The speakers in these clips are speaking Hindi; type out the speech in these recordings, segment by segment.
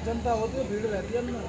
जनता होती है, भीड़ रहती है ना।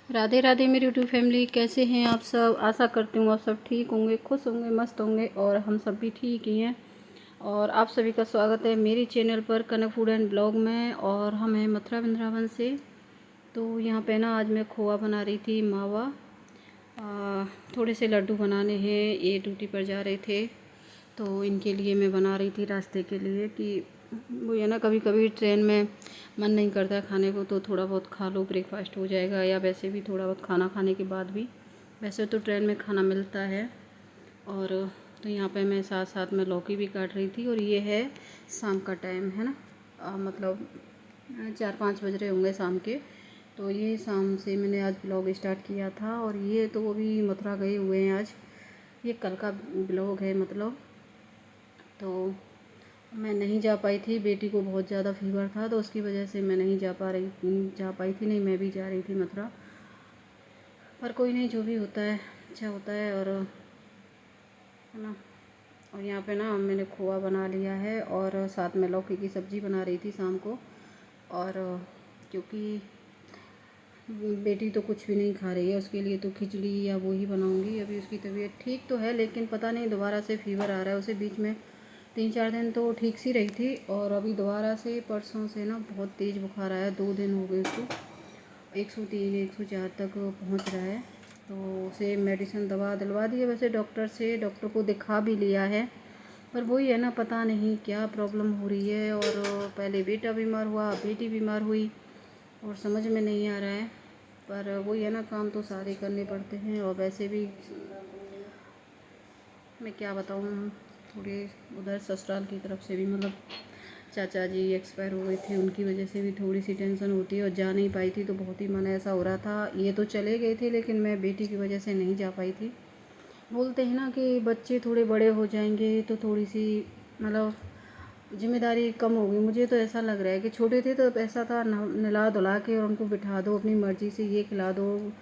राधे राधे मेरी यूट्यूब फैमिली, कैसे हैं आप सब। आशा करती हूँ आप सब ठीक होंगे, खुश होंगे, मस्त होंगे और हम सब भी ठीक ही हैं। और आप सभी का स्वागत है मेरी चैनल पर कनक फूड एंड ब्लॉग में। और हम हैं मथुरा वृंदावन से। तो यहाँ पे ना आज मैं खोआ बना रही थी, मावा। थोड़े से लड्डू बनाने हैं, ये ड्यूटी पर जा रहे थे तो इनके लिए मैं बना रही थी रास्ते के लिए। कि वो है ना, कभी कभी ट्रेन में मन नहीं करता खाने को तो थोड़ा बहुत खा लो, ब्रेकफास्ट हो जाएगा। या वैसे भी थोड़ा बहुत खाना खाने के बाद भी, वैसे तो ट्रेन में खाना मिलता है। और तो यहाँ पे मैं साथ साथ में लौकी भी काट रही थी। और ये है शाम का टाइम है ना, मतलब 4-5 बज रहे होंगे शाम के। तो ये शाम से मैंने आज ब्लॉग स्टार्ट किया था। और ये तो अभी मथुरा गए हुए हैं आज, ये कल का ब्लॉग है मतलब। तो मैं नहीं जा पाई थी, बेटी को बहुत ज़्यादा फीवर था तो उसकी वजह से मैं नहीं जा पाई थी। नहीं, मैं भी जा रही थी मथुरा, पर कोई नहीं, जो भी होता है अच्छा होता है। और है ना। और यहाँ पे ना मैंने खोआ बना लिया है और साथ में लौकी की सब्ज़ी बना रही थी शाम को। और क्योंकि बेटी तो कुछ भी नहीं खा रही है, उसके लिए तो खिचड़ी या वो ही बनाऊंगी। अभी उसकी तबीयत ठीक तो है लेकिन पता नहीं दोबारा से फीवर आ रहा है उसे। बीच में 3-4 दिन तो ठीक सी रही थी और अभी दोबारा से परसों से ना बहुत तेज़ बुखार आया। 2 दिन हो गए उसको, 103-104 तक पहुंच रहा है। तो उसे मेडिसिन दवा दिलवा दी है वैसे डॉक्टर से, डॉक्टर को दिखा भी लिया है। पर वही है ना, पता नहीं क्या प्रॉब्लम हो रही है। और पहले बेटा बीमार हुआ, बेटी बीमार हुई और समझ में नहीं आ रहा है। पर वही है ना, काम तो सारे करने पड़ते हैं। और वैसे भी मैं क्या बताऊँ, थोड़े उधर ससुराल की तरफ से भी मतलब चाचा जी एक्सपायर हो गए थे, उनकी वजह से भी थोड़ी सी टेंशन होती है। और जा नहीं पाई थी तो बहुत ही मन ऐसा हो रहा था। ये तो चले गए थे लेकिन मैं बेटी की वजह से नहीं जा पाई थी। बोलते हैं ना कि बच्चे थोड़े बड़े हो जाएंगे तो थोड़ी सी मतलब जिम्मेदारी कम होगी। मुझे तो ऐसा लग रहा है कि छोटे थे तो ऐसा था, नहला धुला के और उनको बिठा दो अपनी मर्ज़ी से, ये खिला दो,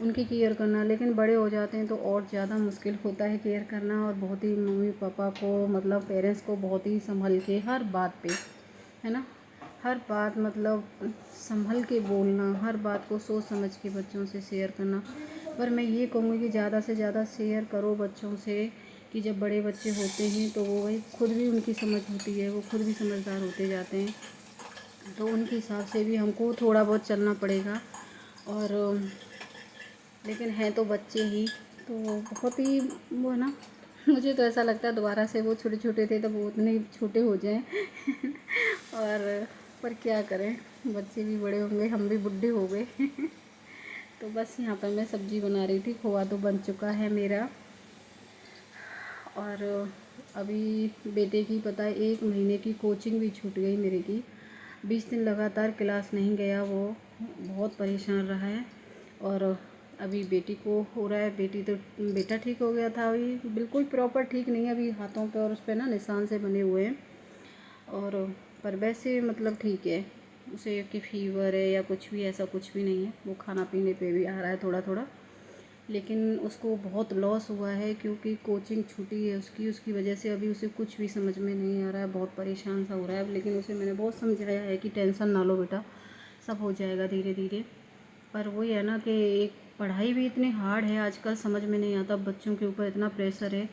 उनकी केयर करना। लेकिन बड़े हो जाते हैं तो और ज़्यादा मुश्किल होता है केयर करना। और बहुत ही मम्मी पापा को मतलब पेरेंट्स को बहुत ही संभल के हर बात पे, है ना, हर बात मतलब संभल के बोलना, हर बात को सोच समझ के बच्चों से शेयर करना। पर मैं ये कहूँगी कि ज़्यादा से ज़्यादा शेयर करो बच्चों से, कि जब बड़े बच्चे होते हैं तो वो वही खुद भी उनकी समझ होती है, वो खुद भी समझदार होते जाते हैं। तो उनके हिसाब से भी हमको थोड़ा बहुत चलना पड़ेगा। और लेकिन हैं तो बच्चे ही, तो बहुत ही वो है ना। मुझे तो ऐसा लगता है दोबारा से वो छोटे छोटे थे तो वो उतने ही छोटे हो जाएं। और पर क्या करें, बच्चे भी बड़े होंगे, हम भी बुढ़े हो गए। तो बस यहाँ पर मैं सब्ज़ी बना रही थी, खोआ तो बन चुका है मेरा। और अभी बेटे की पता है 1 महीने की कोचिंग भी छूट गई मेरे की। 20 दिन लगातार क्लास नहीं गया, वो बहुत परेशान रहा है। और अभी बेटी को हो रहा है, बेटा ठीक हो गया था, अभी बिल्कुल प्रॉपर ठीक नहीं है। अभी हाथों पे और उस पर ना निशान से बने हुए हैं। और पर वैसे मतलब ठीक है, उसे कि फीवर है या कुछ भी, ऐसा कुछ भी नहीं है। वो खाना पीने पे भी आ रहा है थोड़ा थोड़ा। लेकिन उसको बहुत लॉस हुआ है क्योंकि कोचिंग छूटी है उसकी, उसकी वजह से अभी उसे कुछ भी समझ में नहीं आ रहा है, बहुत परेशान सा हो रहा है। लेकिन उसे मैंने बहुत समझाया है कि टेंशन ना लो बेटा, सब हो जाएगा धीरे धीरे। पर वही है ना कि एक पढ़ाई भी इतनी हार्ड है आजकल, समझ में नहीं आता, बच्चों के ऊपर इतना प्रेशर है।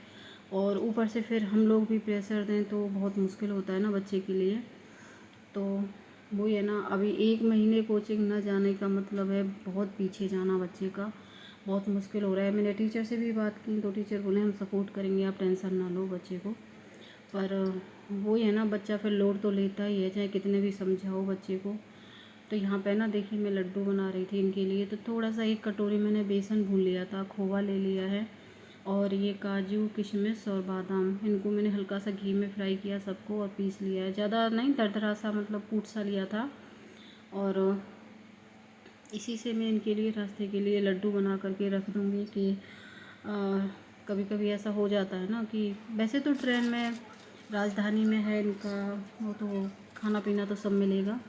और ऊपर से फिर हम लोग भी प्रेशर दें तो बहुत मुश्किल होता है ना बच्चे के लिए। तो वो है ना, अभी 1 महीने कोचिंग न जाने का मतलब है बहुत पीछे जाना बच्चे का, बहुत मुश्किल हो रहा है। मैंने टीचर से भी बात की तो टीचर बोले हम सपोर्ट करेंगे, आप टेंशन ना लो बच्चे को। पर वो है ना, बच्चा फिर लोड तो लेता ही है, चाहे कितने भी समझाओ बच्चे को। तो यहाँ पे ना देखिए, मैं लड्डू बना रही थी इनके लिए, तो थोड़ा सा 1 कटोरी मैंने बेसन भून लिया था, खोवा ले लिया है, और ये काजू किशमिश और बादाम, इनको मैंने हल्का सा घी में फ्राई किया सबको और पीस लिया है। ज़्यादा नहीं, दरदरा सा, मतलब कूट सा लिया था। और इसी से मैं इनके लिए रास्ते के लिए लड्डू बना करके रख दूँगी कि कभी कभी ऐसा हो जाता है ना कि वैसे तो ट्रेन में राजधानी में है इनका, वो तो खाना पीना तो सब मिलेगा,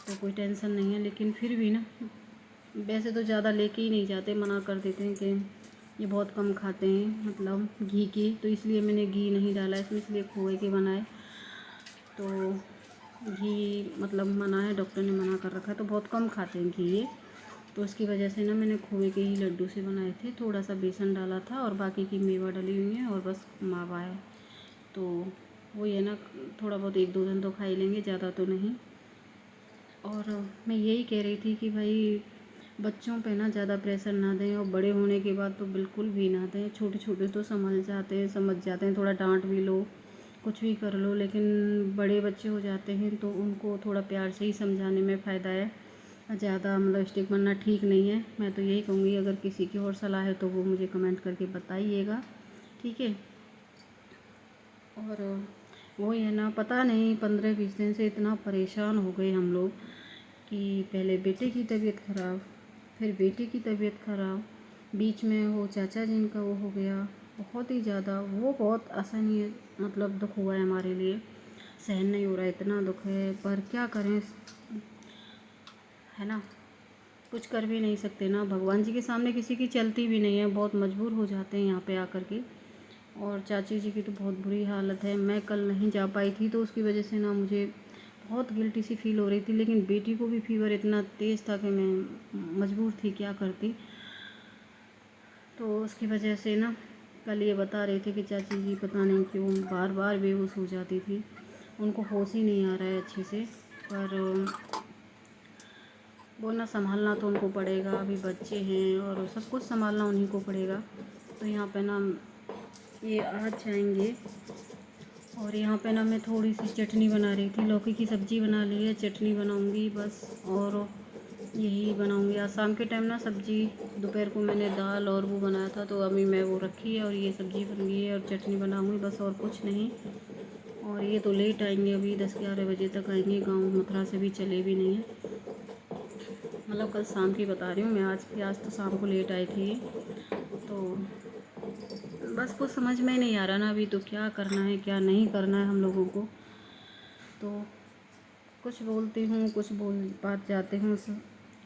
तो कोई टेंशन नहीं है। लेकिन फिर भी ना, वैसे तो ज़्यादा लेके ही नहीं जाते, मना कर देते हैं कि ये बहुत कम खाते हैं, मतलब घी की, तो इसलिए मैंने घी नहीं डाला इसमें, इसलिए खोए के बनाए। तो घी मतलब मना है, डॉक्टर ने मना कर रखा है, तो बहुत कम खाते हैं घी ये। तो उसकी वजह से ना मैंने खोए के ही लड्डू से बनाए थे, थोड़ा सा बेसन डाला था और बाकी की मेवा डली हुई है और बस मावा है। तो वही है ना, थोड़ा बहुत 1-2 दिन तो खा ही लेंगे, ज़्यादा तो नहीं। और मैं यही कह रही थी कि भाई बच्चों पे ना ज़्यादा प्रेशर ना दें, और बड़े होने के बाद तो बिल्कुल भी ना दें। छोटे छोटे तो संभल जाते हैं, समझ जाते हैं, थोड़ा डांट भी लो, कुछ भी कर लो, लेकिन बड़े बच्चे हो जाते हैं तो उनको थोड़ा प्यार से ही समझाने में फ़ायदा है। ज़्यादा मतलब स्टिक बनना ठीक नहीं है। मैं तो यही कहूँगी, अगर किसी की और सलाह है तो वो मुझे कमेंट करके बताइएगा, ठीक है। और वही है ना, पता नहीं 15-20 दिन से इतना परेशान हो गए हम लोग कि पहले बेटे की तबीयत ख़राब, फिर बेटी की तबीयत ख़राब, बीच में वो चाचा जिनका वो हो गया, बहुत ही ज़्यादा, वो बहुत असहनीय मतलब दुख हुआ है हमारे लिए, सहन नहीं हो रहा है, इतना दुख है। पर क्या करें, है ना, कुछ कर भी नहीं सकते ना, भगवान जी के सामने किसी की चलती भी नहीं है, बहुत मजबूर हो जाते हैं यहाँ पे आकर के। और चाची जी की तो बहुत बुरी हालत है। मैं कल नहीं जा पाई थी तो उसकी वजह से ना मुझे बहुत गिल्टी सी फील हो रही थी, लेकिन बेटी को भी फीवर इतना तेज़ था कि मैं मजबूर थी, क्या करती। तो उसकी वजह से ना कल ये बता रहे थे कि चाची जी पता नहीं क्यों बार बार बेहोश हो जाती थी, उनको होश ही नहीं आ रहा है अच्छे से। पर वो ना, संभालना तो उनको पड़ेगा, अभी बच्चे हैं और सब कुछ संभालना उन्हीं को पड़ेगा। तो यहाँ पे ना ये आज जाएंगे, और यहाँ पे ना मैं थोड़ी सी चटनी बना रही थी, लौकी की सब्ज़ी बना ली है, चटनी बनाऊंगी बस, और यही बनाऊंगी आज शाम के टाइम ना सब्ज़ी। दोपहर को मैंने दाल और वो बनाया था, तो अभी मैं वो रखी है और ये सब्ज़ी बन गई है और चटनी बनाऊंगी बस, और कुछ नहीं। और ये तो लेट आएंगे, अभी 10-11 बजे तक आएंगे, गाँव मथुरा से भी चले भी नहीं हैं, मतलब कल शाम की बता रही हूँ मैं, आज तो शाम को लेट आई थी। तो बस कुछ समझ में ही नहीं आ रहा ना अभी, तो क्या करना है क्या नहीं करना है हम लोगों को। तो कुछ बोलती हूँ, कुछ बोल बात जाते हूँ,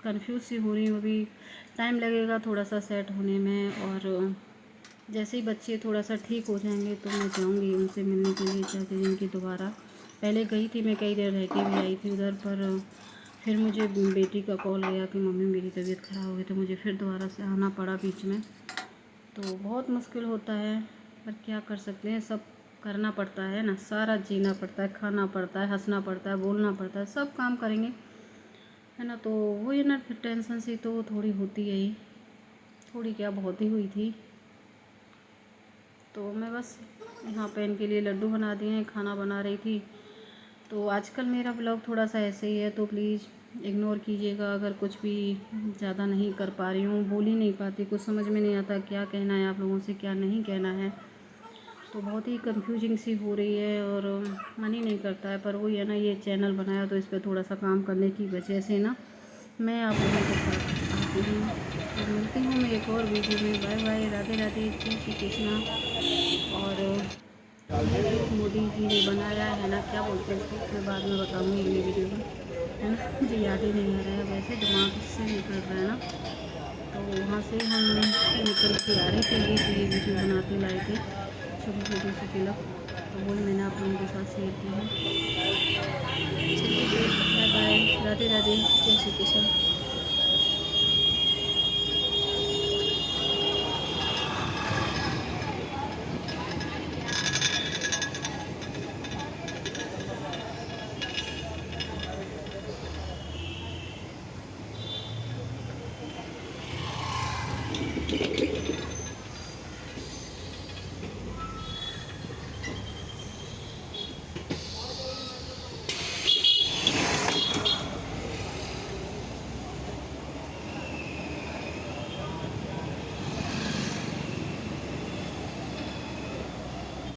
कंफ्यूज सी हो रही हूँ। अभी टाइम लगेगा थोड़ा सा सेट होने में, और जैसे ही बच्चे थोड़ा सा ठीक हो जाएंगे तो मैं जाऊँगी उनसे मिलने के लिए, चाचा जी की दोबारा। पहले गई थी मैं, कई देर रह के भी आई थी उधर, पर फिर मुझे बेटी का कॉल गया कि मम्मी मेरी तबीयत ख़राब हो गई, तो मुझे फिर दोबारा से आना पड़ा बीच में। तो बहुत मुश्किल होता है, पर क्या कर सकते हैं, सब करना पड़ता है ना, सारा जीना पड़ता है, खाना पड़ता है, हंसना पड़ता है, बोलना पड़ता है, सब काम करेंगे, है ना। तो वही ना, फिर टेंशन सी तो थोड़ी होती है ही, थोड़ी क्या बहुत ही हुई थी। तो मैं बस यहाँ पे इनके लिए लड्डू बना दिए हैं, खाना बना रही थी। तो आजकल मेरा ब्लॉग थोड़ा सा ऐसे ही है, तो प्लीज़ इग्नोर कीजिएगा अगर कुछ भी ज़्यादा नहीं कर पा रही हूँ, बोल ही नहीं पाती, कुछ समझ में नहीं आता क्या कहना है आप लोगों से, क्या नहीं कहना है। तो बहुत ही कंफ्यूजिंग सी हो रही है और मन ही नहीं करता है। पर वही है ना, ये चैनल बनाया तो इस पर थोड़ा सा काम करने की वजह से ना मैं आप लोगों के साथ आती हूँ। तो मिलती हूँ मैं एक और वीडियो में। बाय बाय, राधे राधे, जय श्री कृष्णा। और ये जो मोदी जी ने बनाया है ना, क्या बोलते हैं उसको, मैं बाद में बताऊँगी अगली वीडियो में, है ना, मुझे याद ही नहीं आ रहा है, वैसे दिमाग से निकल रहा है ना। तो वहाँ से हम निकल के आ रहे थे, ये वीडियो बनाते लाए थे, छोटी छोटी सी क्लिप, तो वही मैंने आप लोगों के साथ शेयर की है। चलिए फिर, बाय बाय, राधे राधे, जय श्री कृष्ण।